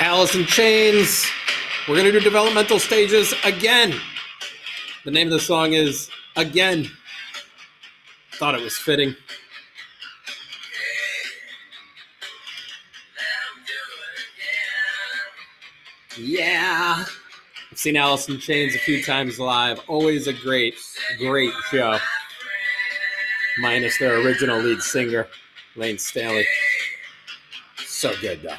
Alice in Chains. We're going to do developmental stages again. The name of the song is Again. Thought it was fitting. Yeah. I've seen Alice in Chains a few times live. Always a great show. Minus their original lead singer, Lane Staley. So good, though.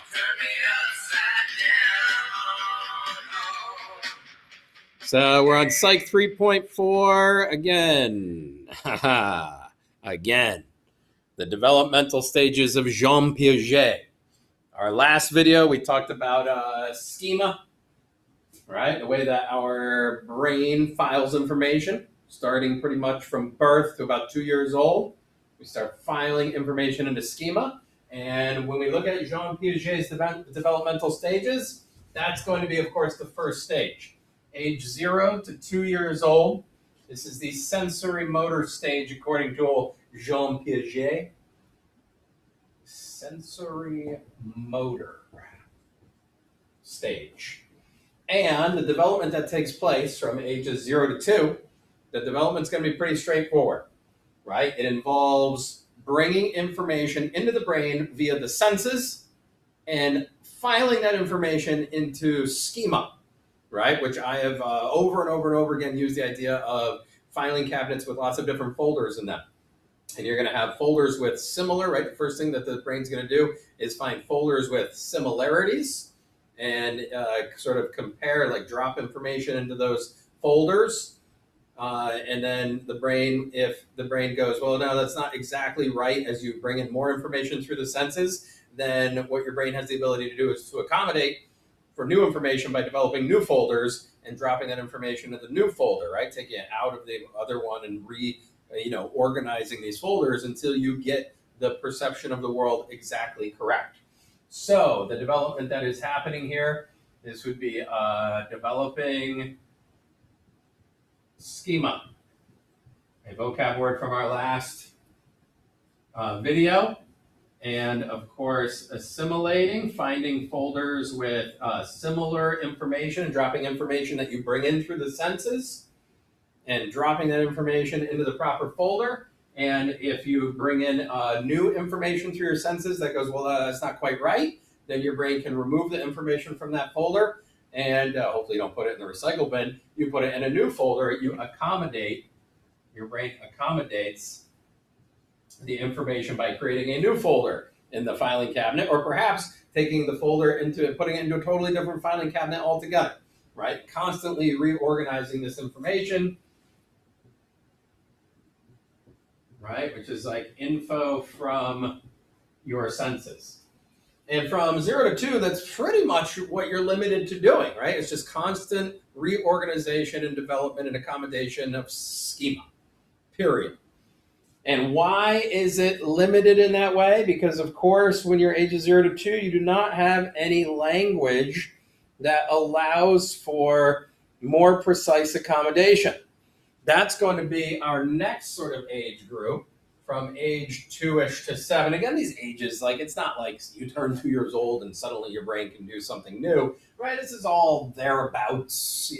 So we're on Psych 3.4 again. Again. The developmental stages of Jean Piaget. Our last video, we talked about schema, right? The way that our brain files information, starting pretty much from birth to about 2 years old. We start filing information into schema. And when we look at Jean Piaget's developmental stages, that's going to be, of course, the first stage. Age 0 to 2 years old. This is the sensorimotor stage, according to Jean Piaget. Sensorimotor stage. And the development that takes place from ages 0 to 2, the development's going to be pretty straightforward, right? It involves bringing information into the brain via the senses and filing that information into schema, right? Which I have over and over and over again used the idea of filing cabinets with lots of different folders in them. And you're going to have folders with similar, right? The first thing that the brain's going to do is find folders with similarities and sort of compare, like drop information into those folders. And then the brain, if the brain goes, well, no, that's not exactly right, as you bring in more information through the senses, then what your brain has the ability to do is to accommodate for new information by developing new folders and dropping that information into the new folder, right? Taking it out of the other one and organizing these folders until you get the perception of the world exactly correct. So the development that is happening here, this would be developing schema, a vocab word from our last video. And of course, assimilating, finding folders with similar information, dropping information that you bring in through the senses, and dropping that information into the proper folder. And if you bring in new information through your senses that goes, well, that's not quite right, then your brain can remove the information from that folder. And hopefully you don't put it in the recycle bin. You put it in a new folder. You accommodate, your brain accommodates the information by creating a new folder in the filing cabinet, or perhaps taking the folder putting it into a totally different filing cabinet altogether, right? Constantly reorganizing this information, right? Which is like info from your senses. And from 0 to 2, that's pretty much what you're limited to doing, right? It's just constant reorganization and development and accommodation of schema, period. And why is it limited in that way? Because, of course, when you're ages 0 to 2, you do not have any language that allows for more precise accommodation. That's going to be our next sort of age group, from age 2-ish to 7. Again, these ages, like, it's not like you turn 2 years old and suddenly your brain can do something new, right? This is all thereabouts,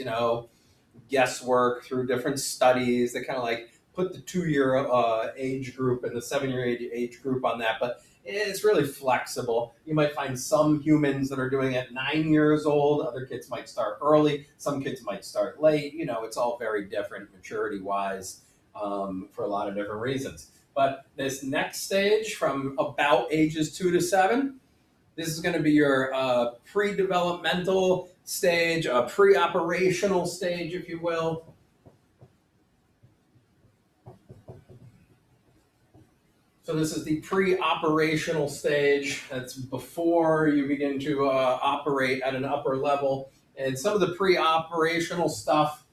guesswork through different studies that kind of like put the 2-year age group and the 7-year age group on that, but it's really flexible. You might find some humans that are doing it 9 years old. Other kids might start early. Some kids might start late. It's all very different maturity-wise for a lot of different reasons. But this next stage, from about ages 2 to 7, this is going to be your pre-developmental stage, a pre-operational stage, if you will. So this is the pre-operational stage. That's before you begin to operate at an upper level. And some of the pre-operational stuff,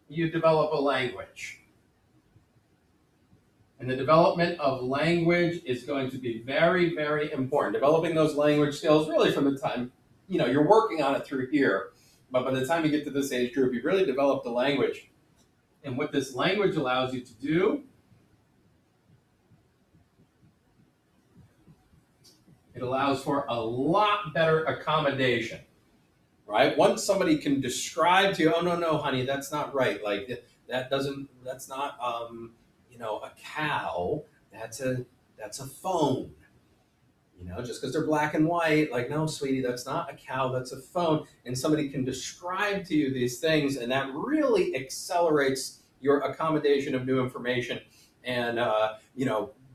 you develop a language. And the development of language is going to be very, very important. Developing those language skills really from the time, you're working on it through here. But by the time you get to this age group, you've really developed the language. And what this language allows you to do It allows for a lot better accommodation, right? Once somebody can describe to you, oh, no, honey, that's not right. Like that's not, a cow. That's a phone. Just because they're black and white, like, no, sweetie, that's not a cow, that's a phone. And somebody can describe to you these things, and that really accelerates your accommodation of new information and,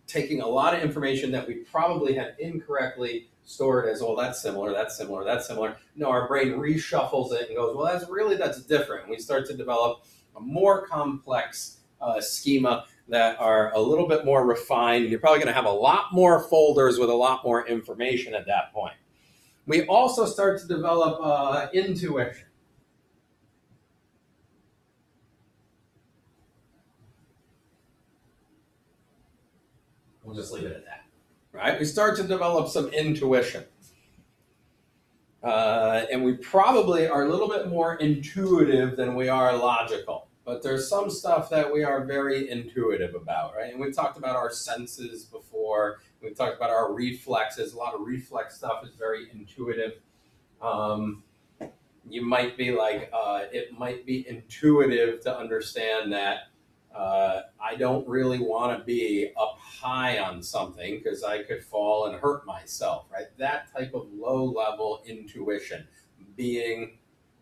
taking a lot of information that we probably had incorrectly stored as, oh, that's similar, that's similar, that's similar. No, our brain reshuffles it and goes, well, that's different. And we start to develop a more complex schema that are a little bit more refined. You're probably going to have a lot more folders with a lot more information at that point. We also start to develop intuition. We'll just leave it at that, right? We start to develop some intuition. And we probably are a little bit more intuitive than we are logical. But there's some stuff that we are very intuitive about, right? And we've talked about our senses before. We've talked about our reflexes. A lot of reflex stuff is very intuitive. You might be like, it might be intuitive to understand that I don't really want to be up high on something because I could fall and hurt myself, right? That type of low-level intuition, being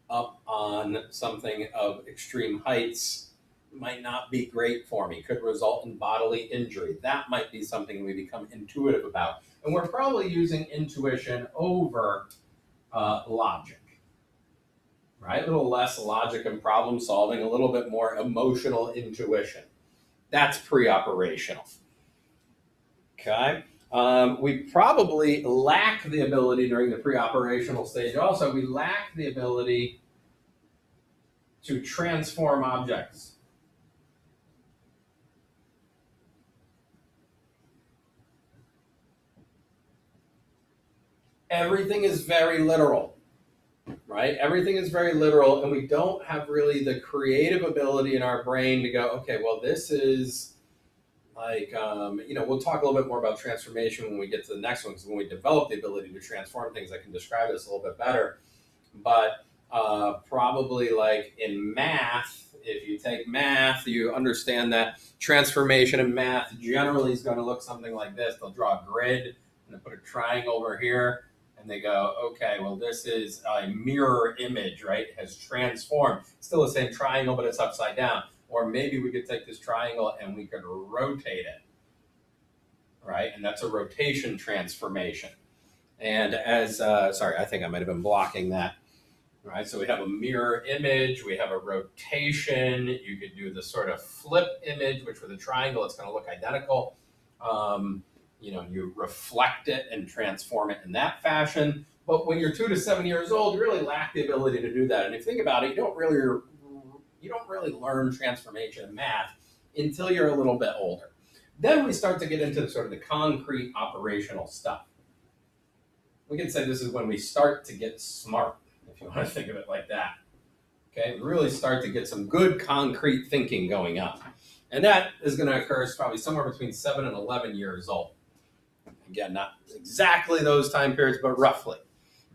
up on something of extreme heights might not be great for me, could result in bodily injury. That might be something we become intuitive about. And we're probably using intuition over logic, right? A little less logic and problem solving, a little bit more emotional intuition. That's preoperational. Okay. We probably lack the ability during the preoperational stage. Also, we lack the ability to transform objects. Everything is very literal, right? Everything is very literal, and we don't have really the creative ability in our brain to go, okay, well, this is like, we'll talk a little bit more about transformation when we get to the next one, because when we develop the ability to transform things, I can describe this a little bit better. But probably like in math, if you take math, you understand that transformation in math generally is going to look something like this. They'll draw a grid and they put a triangle over here. And they go, okay, well, this is a mirror image, right? It has transformed. Still the same triangle, but it's upside down. Or maybe we could take this triangle and we could rotate it, right? And that's a rotation transformation. And I think I might have been blocking that, right? So we have a mirror image, we have a rotation. You could do the sort of flip image, which with a triangle, it's going to look identical. You reflect it and transform it in that fashion. But when you're 2 to 7 years old, you really lack the ability to do that. And if you think about it, you don't really learn transformation in math until you're a little bit older. Then we start to get into sort of the concrete operational stuff. We can say this is when we start to get smart, if you want to think of it like that. Okay, we really start to get some good concrete thinking going on. And that is going to occur probably somewhere between 7 and 11 years old. Again, not exactly those time periods, but roughly.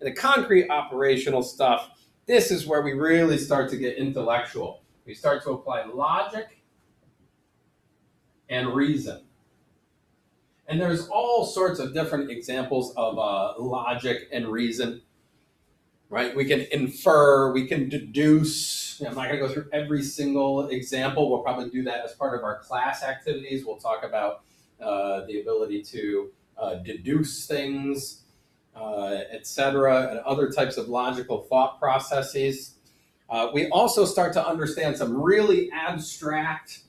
And the concrete operational stuff, this is where we really start to get intellectual. We start to apply logic and reason. And there's all sorts of different examples of logic and reason, right? We can infer, we can deduce. I'm not going to go through every single example. We'll probably do that as part of our class activities. We'll talk about the ability to deduce things, etc., and other types of logical thought processes. We also start to understand some really abstract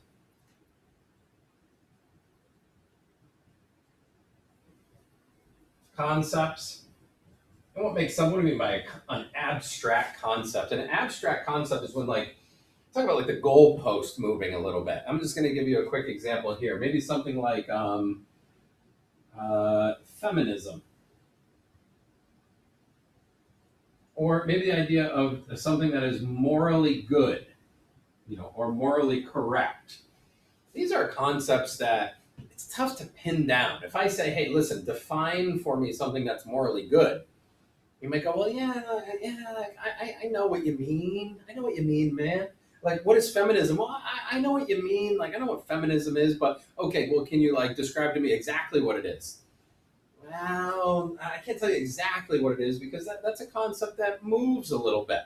concepts. And what do you mean by an abstract concept? An abstract concept is when, like, talk about like the goalpost moving a little bit. I'm just going to give you a quick example here. Maybe something like feminism. Or maybe the idea of something that is morally good, or morally correct. These are concepts that it's tough to pin down. If I say, hey, listen, define for me something that's morally good, you might go, well, yeah, I know what you mean. I know what you mean, man. Like, what is feminism? Well, I know what you mean. Like, I know what feminism is, but okay, well, can you like describe to me exactly what it is? Well, I can't tell you exactly what it is because that's a concept that moves a little bit,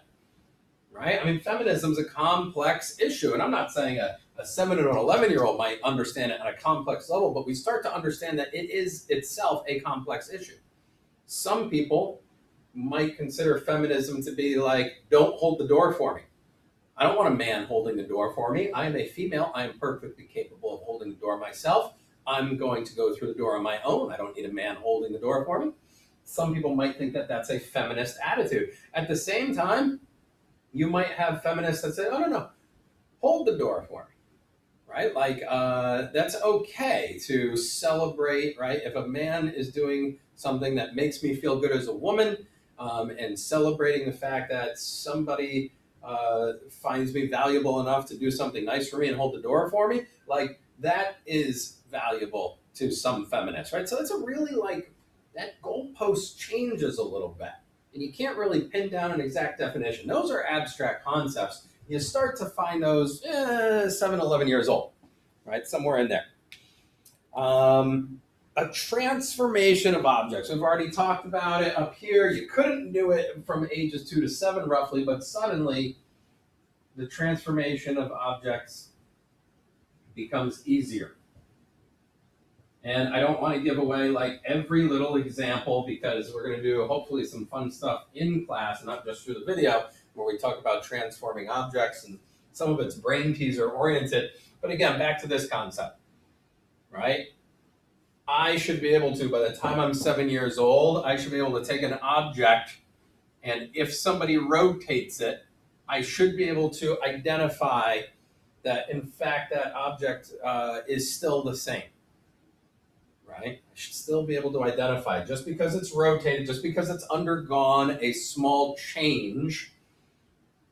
right? I mean, feminism is a complex issue, and I'm not saying a 7 or an 11-year-old might understand it at a complex level, but we start to understand that it is itself a complex issue. Some people might consider feminism to be like, don't hold the door for me. I don't want a man holding the door for me. I am a female. I am perfectly capable of holding the door myself. I'm going to go through the door on my own. I don't need a man holding the door for me. Some people might think that that's a feminist attitude. At the same time, you might have feminists that say, oh, no, hold the door for me, right? Like, that's okay to celebrate, right? If a man is doing something that makes me feel good as a woman, and celebrating the fact that somebody finds me valuable enough to do something nice for me and hold the door for me, like, that is valuable to some feminists, right? So it's a really, like, that goalpost changes a little bit. And you can't really pin down an exact definition. Those are abstract concepts. You start to find those 7, 11 years old, right? Somewhere in there. A transformation of objects. We've already talked about it up here. You couldn't do it from ages 2 to 7 roughly, but suddenly the transformation of objects becomes easier. And I don't want to give away like every little example because we're going to do hopefully some fun stuff in class, not just through the video, where we talk about transforming objects, and some of it's brain teaser oriented. But again, back to this concept, right? I should be able to, by the time I'm 7 years old, I should be able to take an object, and if somebody rotates it, I should be able to identify that, in fact, that object is still the same. Right? I should still be able to identify just because it's rotated, just because it's undergone a small change.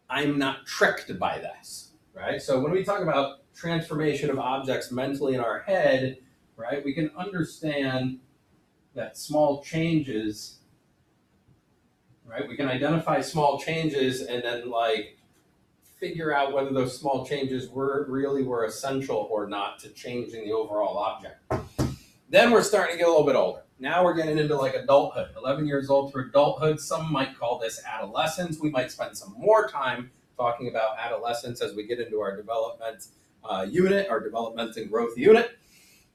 I'm not tricked by this, right? So when we talk about transformation of objects mentally in our head, right, we can understand that small changes, right? We can identify small changes and then like figure out whether those small changes were essential or not to changing the overall object. Then we're starting to get a little bit older. Now we're getting into like adulthood, 11 years old through adulthood. Some might call this adolescence. We might spend some more time talking about adolescence as we get into our development unit, our development and growth unit.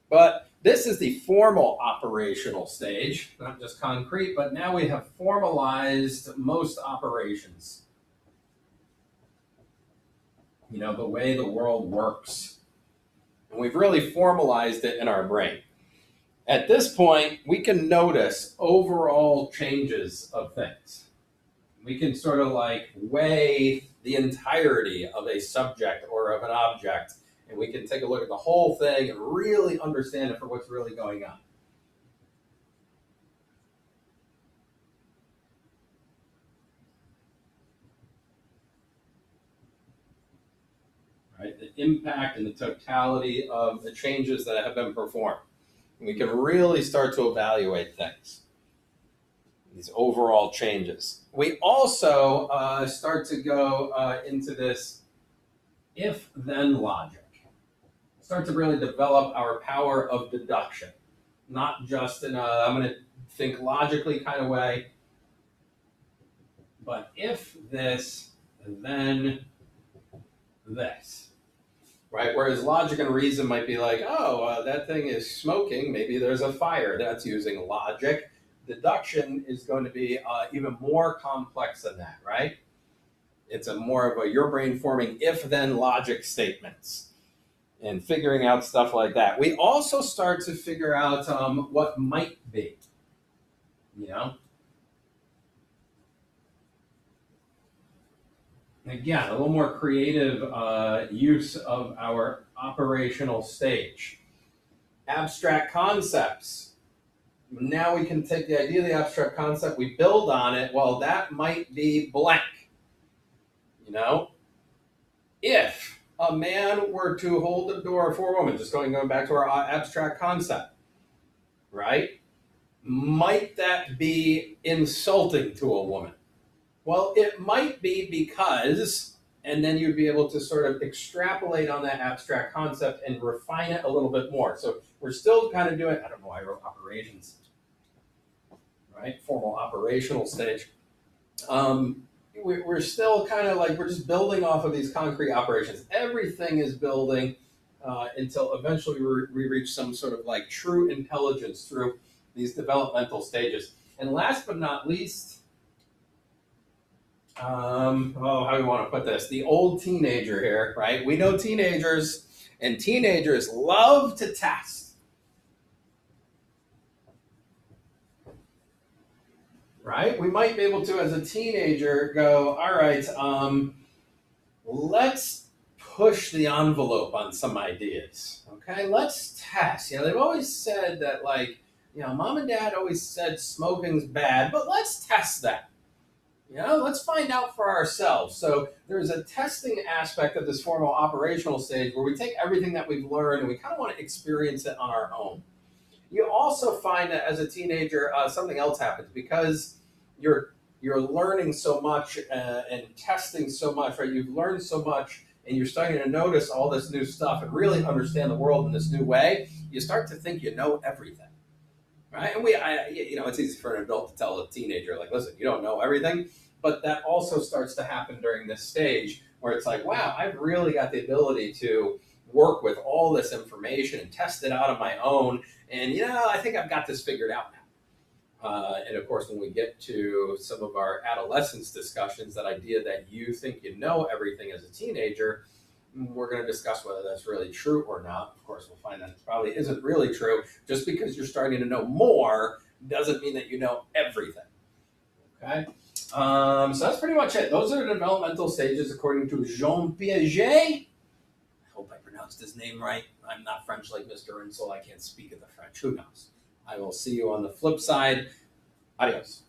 But this is the formal operational stage, not just concrete, but now we have formalized most operations. You know, the way the world works. And we've really formalized it in our brain. At this point, we can notice overall changes of things. We can sort of like weigh the entirety of a subject or of an object, and we can take a look at the whole thing and really understand it for what's really going on. Right? The impact and the totality of the changes that have been performed. We can really start to evaluate things, these overall changes. We also start to go into this if-then logic. Start to really develop our power of deduction, not just in a I'm going to think logically kind of way, but if this, then this. Right? Whereas logic and reason might be like, that thing is smoking, maybe there's a fire. That's using logic. Deduction is going to be even more complex than that, right? It's a more of a your brain forming if-then logic statements and figuring out stuff like that. We also start to figure out what might be, you know? Again, a little more creative use of our operational stage. Abstract concepts. Now we can take the idea of the abstract concept, we build on it. Well, that might be blank. You know, if a man were to hold the door for a woman, just going back to our abstract concept, right? Might that be insulting to a woman? Well, it might be because, and then you'd be able to sort of extrapolate on that abstract concept and refine it a little bit more. So we're still kind of doing, I don't know why I wrote operations, right? Formal operational stage. We're still kind of like, we're just building off of these concrete operations. Everything is building until eventually we reach some sort of like true intelligence through these developmental stages. And last but not least, how do we want to put this? The old teenager here, right? We know teenagers, and teenagers love to test. Right? We might be able to, as a teenager, go, all right, let's push the envelope on some ideas. Okay, let's test. They've always said that, like, mom and dad always said smoking's bad, but let's test that. Let's find out for ourselves. So there's a testing aspect of this formal operational stage where we take everything that we've learned and we kind of want to experience it on our own. You also find that as a teenager, something else happens because you're learning so much and testing so much, right? You've learned so much and you're starting to notice all this new stuff and really understand the world in this new way. You start to think you know everything, right? And it's easy for an adult to tell a teenager, like, listen, you don't know everything. But that also starts to happen during this stage where it's like, wow, I've really got the ability to work with all this information and test it out on my own. And, I think I've got this figured out now. And of course, when we get to some of our adolescence discussions, that idea that you think you know everything as a teenager, we're going to discuss whether that's really true or not. Of course, we'll find that it probably isn't really true. Just because you're starting to know more doesn't mean that you know everything. Okay? So that's pretty much it. Those are the developmental stages according to Jean Piaget. I hope I pronounced his name right. I'm not French like Mr. Insel. I can't speak of the French. Who knows? I will see you on the flip side. Adios.